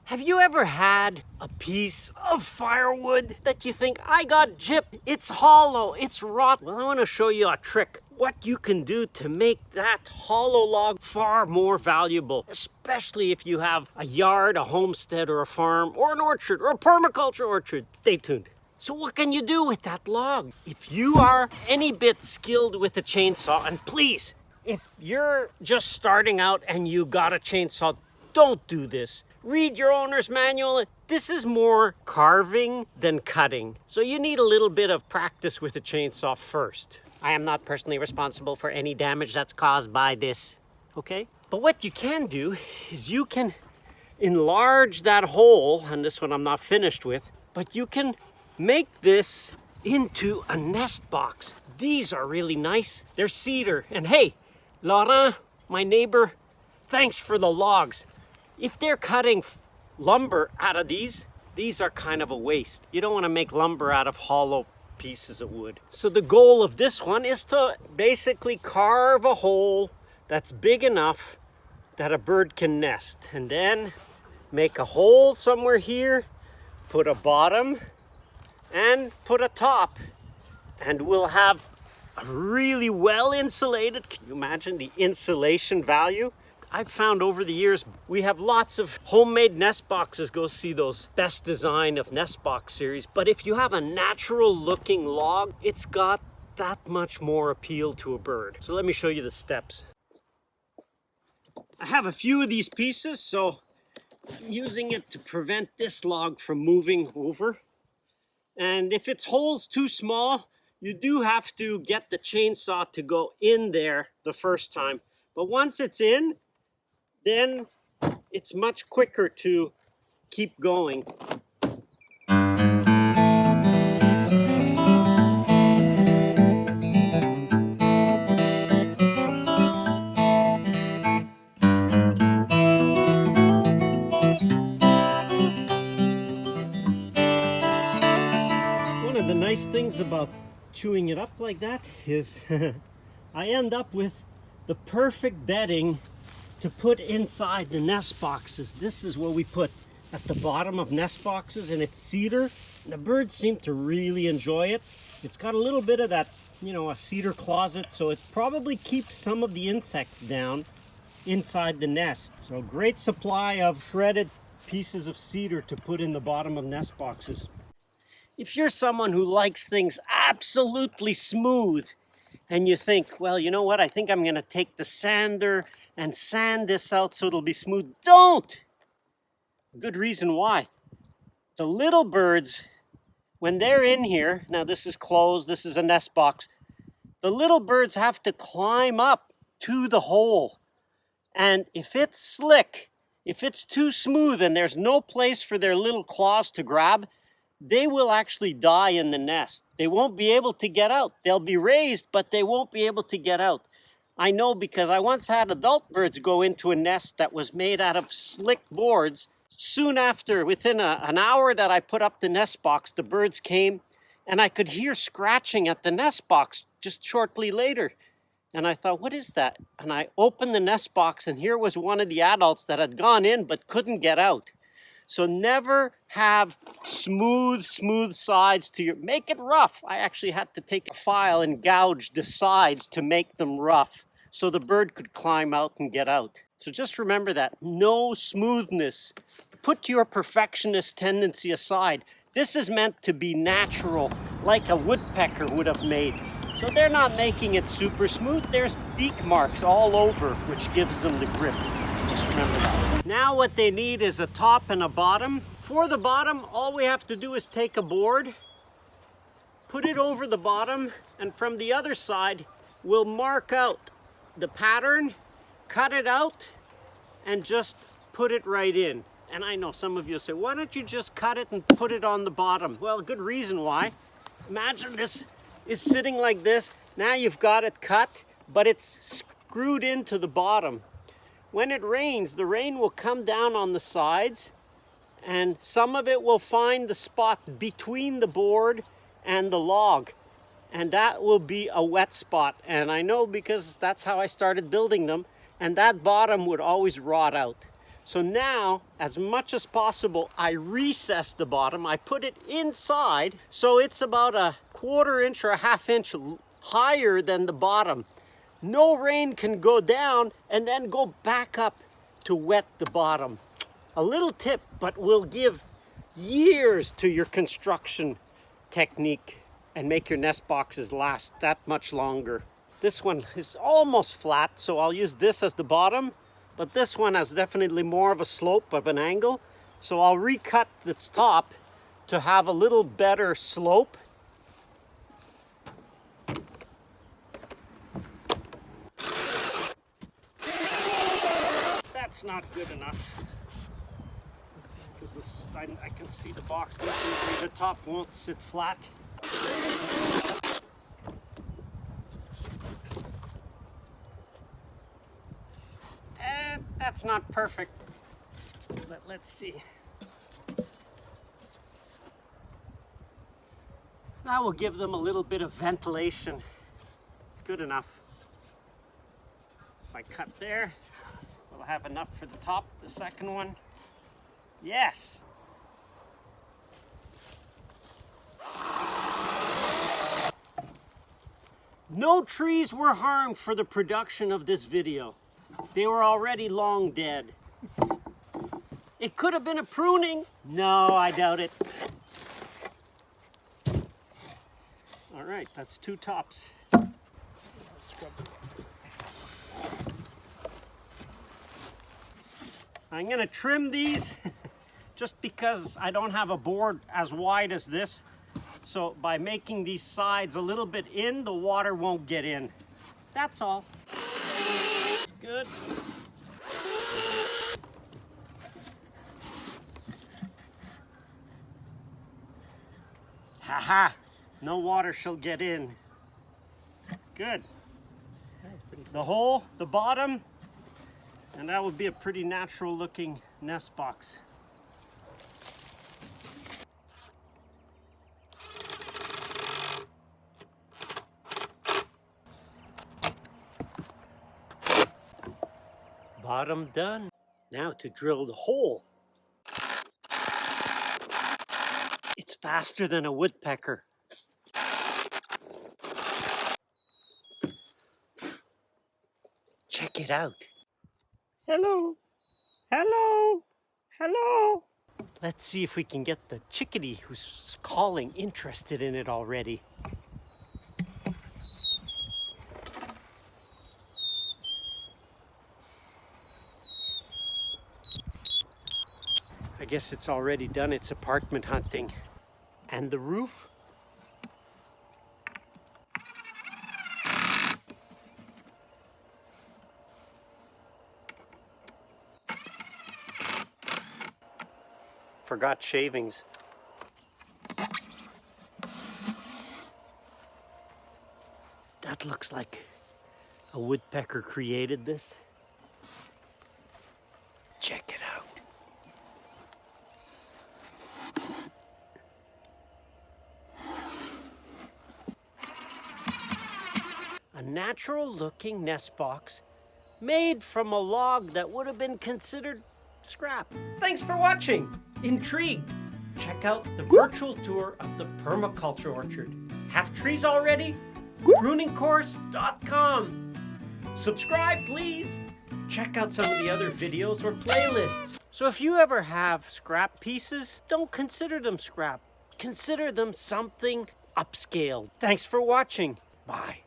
Have you ever had a piece of firewood that you think, I got gypped, it's hollow, it's rotten? Well, I want to show you a trick. What you can do to make that hollow log far more valuable, especially if you have a yard, a homestead, or a farm, or an orchard, or a permaculture orchard. Stay tuned. So what can you do with that log? If you are any bit skilled with a chainsaw, and please, if you're just starting out and you got a chainsaw, don't do this. Read your owner's manual. This is more carving than cutting. So you need a little bit of practice with a chainsaw first. I am not personally responsible for any damage that's caused by this, okay? But what you can do is you can enlarge that hole, and this one I'm not finished with, but you can make this into a nest box. These are really nice. They're cedar. And hey, Laurent, my neighbor, thanks for the logs. If they're cutting lumber out of these are kind of a waste. You don't want to make lumber out of hollow pieces of wood. So the goal of this one is to basically carve a hole that's big enough that a bird can nest. And then make a hole somewhere here, put a bottom, and put a top. And we'll have a really well insulated, can you imagine the insulation value? I've found over the years, we have lots of homemade nest boxes. Go see those best design of nest box series. But if you have a natural looking log, it's got that much more appeal to a bird. So let me show you the steps. I have a few of these pieces, so I'm using it to prevent this log from moving over. And if its hole's too small, you do have to get the chainsaw to go in there the first time. But once it's in, then it's much quicker to keep going. One of the nice things about chewing it up like that is I end up with the perfect bedding to put inside the nest boxes. This is what we put at the bottom of nest boxes, and it's cedar. And the birds seem to really enjoy it. It's got a little bit of that, a cedar closet, so it probably keeps some of the insects down inside the nest. So great supply of shredded pieces of cedar to put in the bottom of nest boxes. If you're someone who likes things absolutely smooth, and you think, well, you know what, I think I'm gonna take the sander and sand this out so it'll be smooth. Don't! Good reason why. The little birds, when they're in here, now this is closed, this is a nest box, the little birds have to climb up to the hole. And if it's slick, if it's too smooth and there's no place for their little claws to grab, they will actually die in the nest. They won't be able to get out. They'll be raised, but they won't be able to get out. I know because I once had adult birds go into a nest that was made out of slick boards. Soon after, within an hour that I put up the nest box, the birds came and I could hear scratching at the nest box just shortly later. And I thought, what is that? And I opened the nest box and here was one of the adults that had gone in but couldn't get out. So never have smooth sides to your, make it rough. I actually had to take a file and gouge the sides to make them rough so the bird could climb out and get out. So just remember that, no smoothness. Put your perfectionist tendency aside. This is meant to be natural, like a woodpecker would have made. So they're not making it super smooth. There's beak marks all over, which gives them the grip. Just remember that. Now what they need is a top and a bottom. For the bottom, all we have to do is take a board, put it over the bottom, and from the other side, we'll mark out the pattern, cut it out, and just put it right in. And I know some of you say, why don't you just cut it and put it on the bottom? Well, good reason why. Imagine this is sitting like this. Now you've got it cut, but it's screwed into the bottom. When it rains, the rain will come down on the sides, and some of it will find the spot between the board and the log. And that will be a wet spot. And I know because that's how I started building them. And that bottom would always rot out. So now, as much as possible, I recess the bottom. I put it inside, so it's about a 1/4 inch or a 1/2 inch higher than the bottom. No rain can go down and then go back up to wet the bottom. A little tip, but will give years to your construction technique and make your nest boxes last that much longer. This one is almost flat, so I'll use this as the bottom, but this one has definitely more of a slope of an angle, so I'll recut its top to have a little better slope. That's not good enough, because I can see the box definitely. The top won't sit flat. And that's not perfect, but let's see. That will give them a little bit of ventilation. Good enough. If I cut there, we'll have enough for the top, the second one. Yes. No trees were harmed for the production of this video. They were already long dead. It could have been a pruning. No, I doubt it. All right, that's 2 tops. I'm gonna trim these just because I don't have a board as wide as this. So by making these sides a little bit in, the water won't get in. That's all. That's good. Haha, no water shall get in. Good. The hole, the bottom, and that would be a pretty natural looking nest box. Bottom done. Now to drill the hole. It's faster than a woodpecker. Check it out. Hello. Hello. Hello. Let's see if we can get the chickadee who's calling interested in it already. I guess it's already done its apartment hunting. And the roof? Forgot shavings. That looks like a woodpecker created this. Check it out. A natural looking nest box made from a log that would have been considered scrap. Thanks for watching. Intrigued? Check out the virtual tour of the permaculture orchard. Have trees already? Pruningcourse.com. Subscribe, please. Check out some of the other videos or playlists. So if you ever have scrap pieces, don't consider them scrap. Consider them something upscaled. Thanks for watching. Bye.